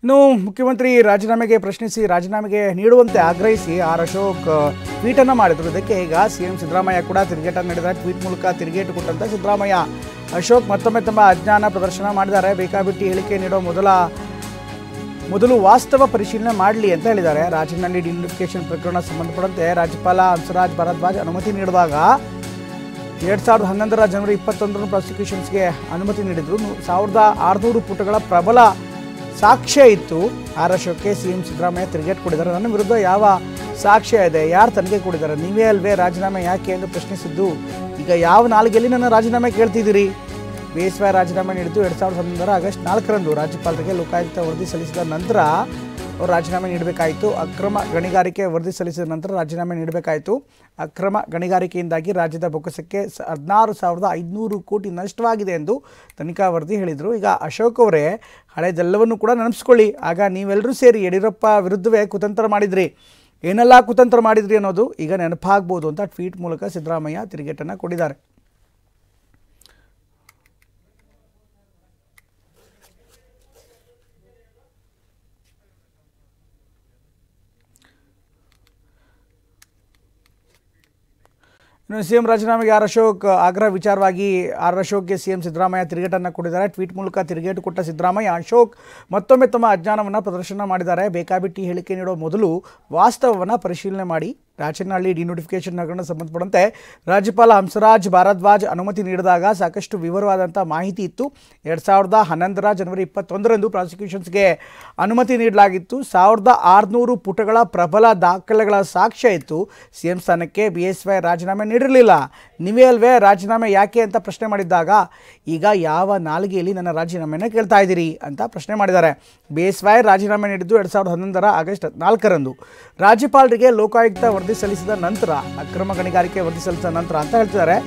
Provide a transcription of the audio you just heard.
ಇನ್ನು ಮುಖ್ಯಮಂತ್ರಿ ರಾಜೀನಾಮೆಗೆ ಪ್ರಶ್ನಿಸಿ ರಾಜೀನಾಮೆಗೆ ನೀಡುವಂತೆ ಆಗ್ರಹಿಸಿ ಆರ್ ಅಶೋಕ್ ಟ್ವೀಟನ್ನು ಮಾಡಿದರು. ಇದಕ್ಕೆ ಈಗ ಸಿಎಂ ಸಿದ್ದರಾಮಯ್ಯ ಕೂಡ ತಿರುಗೇಟನ್ನು ನೀಡಿದ್ದಾರೆ. ಟ್ವೀಟ್ ಮೂಲಕ ತಿರುಗೇಟು ಕೊಟ್ಟಂತ ಸಿದ್ದರಾಮಯ್ಯ ಅಶೋಕ್ ಮತ್ತೊಮ್ಮೆ ತಮ್ಮ ಅಜ್ಞಾನ ಪ್ರದರ್ಶನ ಮಾಡಿದ್ದಾರೆ. ಬೇಕಾಬಿಟ್ಟಿ ಹೇಳಿಕೆ ನೀಡೋ ಮೊದಲು ವಾಸ್ತವ ಪರಿಶೀಲನೆ ಮಾಡಲಿ ಅಂತ ಹೇಳಿದ್ದಾರೆ. ರಾಜ್ಯದಲ್ಲಿ ಡಿನೋಟಿಫಿಕೇಶನ್ ಪ್ರಕರಣ ಸಂಬಂಧಪಟ್ಟಂತೆ ರಾಜ್ಯಪಾಲ ಹಂಸರಾಜ್ ಭಾರದ್ವಾಜ್ ಅನುಮತಿ ನೀಡಿದಾಗ 2011 ಜನವರಿ 21 ಪ್ರಾಸಿಕ್ಯೂಷನ್ಸ್ಗೆ ಅನುಮತಿ ನೀಡಿದ್ರು. 1600 ಪುಟಗಳ ಪ್ರಬಲ ಸಾಕ್ಷ್ಯ ಇತ್ತು. ಆರ್ ಅಶೋಕ್ಗೆ ಸಿಎಂ ಸಿದ್ದರಾಮಯ್ಯ ತಿರುಗೇಟು ಕೊಟ್ಟಿದ್ದಾರೆ. ನನ್ನ ವಿರುದ್ಧ ಯಾವ ಸಾಕ್ಷ್ಯ ಇದೆ, ಯಾರು ತನಿಖೆ ಕೊಟ್ಟಿದ್ದಾರೆ, ನೀವೇ ಅಲ್ವೇ ರಾಜೀನಾಮೆ ಯಾಕೆ ಎಂದು ಪ್ರಶ್ನಿಸಿದ್ದು. ಈಗ ಯಾವ ನಾಲಿಗೆಯಲ್ಲಿ ನನ್ನ ರಾಜೀನಾಮೆ ಕೇಳ್ತಿದ್ದೀರಿ? BSY ರಾಜೀನಾಮೆ ನೀಡಿದ್ದು 2011 ಆಗಸ್ಟ್ 4ರಂದು ರಾಜ್ಯಪಾಲರಿಗೆ ಲೋಕಾಯುಕ್ತ ವರದಿ ಸಲ್ಲಿಸಿದ ನಂತರ ಅವರು ರಾಜೀನಾಮೆ ನೀಡಬೇಕಾಯಿತು. ಅಕ್ರಮ ಗಣಿಗಾರಿಕೆ ವರದಿ ಸಲ್ಲಿಸಿದ ನಂತರ ರಾಜೀನಾಮೆ ನೀಡಬೇಕಾಯಿತು. ಅಕ್ರಮ ಗಣಿಗಾರಿಕೆಯಿಂದಾಗಿ ರಾಜ್ಯದ ಬೊಕ್ಕಸಕ್ಕೆ 16,500 ಕೋಟಿ ನಷ್ಟವಾಗಿದೆ ಎಂದು ತನಿಖಾ ವರದಿ ಹೇಳಿದರು. ಈಗ ಅಶೋಕ್ ಅವರೇ ಹಳೆದೆಲ್ಲವನ್ನು ಕೂಡ ನೆನಪಿಸ್ಕೊಳ್ಳಿ. ಆಗ ನೀವೆಲ್ಲರೂ ಸೇರಿ ಯಡಿಯೂರಪ್ಪ ವಿರುದ್ಧವೇ ಕುತಂತ್ರ ಮಾಡಿದ್ರಿ, ಏನೆಲ್ಲ ಕುತಂತ್ರ ಮಾಡಿದ್ರಿ ಅನ್ನೋದು ಈಗ ನೆನಪಾಗ್ಬೋದು ಅಂತ ಟ್ವೀಟ್ ಮೂಲಕ ಸಿದ್ದರಾಮಯ್ಯ ತಿರುಗೇಟನ್ನು ಕೊಟ್ಟಿದ್ದಾರೆ. ಇನ್ನು ಸಿಎಂ ರಾಜೀನಾಮೆಗೆ ಆರ್ ಅಶೋಕ್ ಆಗ್ರಹ ವಿಚಾರವಾಗಿ ಆರ್ ಅಶೋಕ್ಗೆ ಸಿಎಂ ಸಿದ್ದರಾಮಯ್ಯ ತಿರುಗೇಟನ್ನು ಕೊಟ್ಟಿದ್ದಾರೆ. ಟ್ವೀಟ್ ಮೂಲಕ ತಿರುಗೇಟು ಕೊಟ್ಟ ಸಿದ್ದರಾಮಯ್ಯ ಅಶೋಕ್ ಮತ್ತೊಮ್ಮೆ ತಮ್ಮ ಅಜ್ಞಾನವನ್ನು ಪ್ರದರ್ಶನ ಮಾಡಿದ್ದಾರೆ. ಬೇಕಾಬಿಟ್ಟಿ ಹೇಳಿಕೆ ನೀಡೋ ಮೊದಲು ವಾಸ್ತವವನ್ನು ಪರಿಶೀಲನೆ ಮಾಡಿ. ರಾಜನಹಳ್ಳಿ ಡಿನೋಟಿಫಿಕೇಶನ್ ಪ್ರಕರಣ ಸಂಬಂಧಪಟ್ಟಂತೆ ರಾಜ್ಯಪಾಲ ಹಂಸರಾಜ್ ಭಾರದ್ವಾಜ್ ಅನುಮತಿ ನೀಡಿದಾಗ ಸಾಕಷ್ಟು ವಿವರವಾದಂಥ ಮಾಹಿತಿ ಇತ್ತು. 2011 ಜನವರಿ 21ರಂದು ಪ್ರಾಸಿಕ್ಯೂಷನ್ಸ್ಗೆ ಅನುಮತಿ ನೀಡಲಾಗಿತ್ತು. 1600 ಪುಟಗಳ ಪ್ರಬಲ ದಾಖಲೆಗಳ ಸಾಕ್ಷ್ಯ ಇತ್ತು. ಸಿಎಂ ಸ್ಥಾನಕ್ಕೆ BSY ರಾಜೀನಾಮೆ ನೀಡಿರಲಿಲ್ಲ. ನೀವೇ ಅಲ್ವೇ ರಾಜೀನಾಮೆ ಯಾಕೆ ಅಂತ ಪ್ರಶ್ನೆ ಮಾಡಿದ್ದಾಗ ಈಗ ಯಾವ ನಾಲಿಗೆಯಲ್ಲಿ ನನ್ನ ರಾಜೀನಾಮೆಯನ್ನು ಕೇಳ್ತಾ ಇದ್ದೀರಿ ಅಂತ ಪ್ರಶ್ನೆ ಮಾಡಿದ್ದಾರೆ. BSY ರಾಜೀನಾಮೆ ನೀಡಿದ್ದು 2011 ಆಗಸ್ಟ್ 4ರಂದು ರಾಜ್ಯಪಾಲರಿಗೆ ಲೋಕಾಯುಕ್ತ ವರದಿ ಸಲ್ಲಿಸಿದ ನಂತರ, ಅಕ್ರಮ ಗಣಿಗಾರಿಕೆ ವರದಿ ಸಲ್ಲಿಸಿದ ನಂತರ ಅಂತ ಹೇಳ್ತಿದ್ದಾರೆ.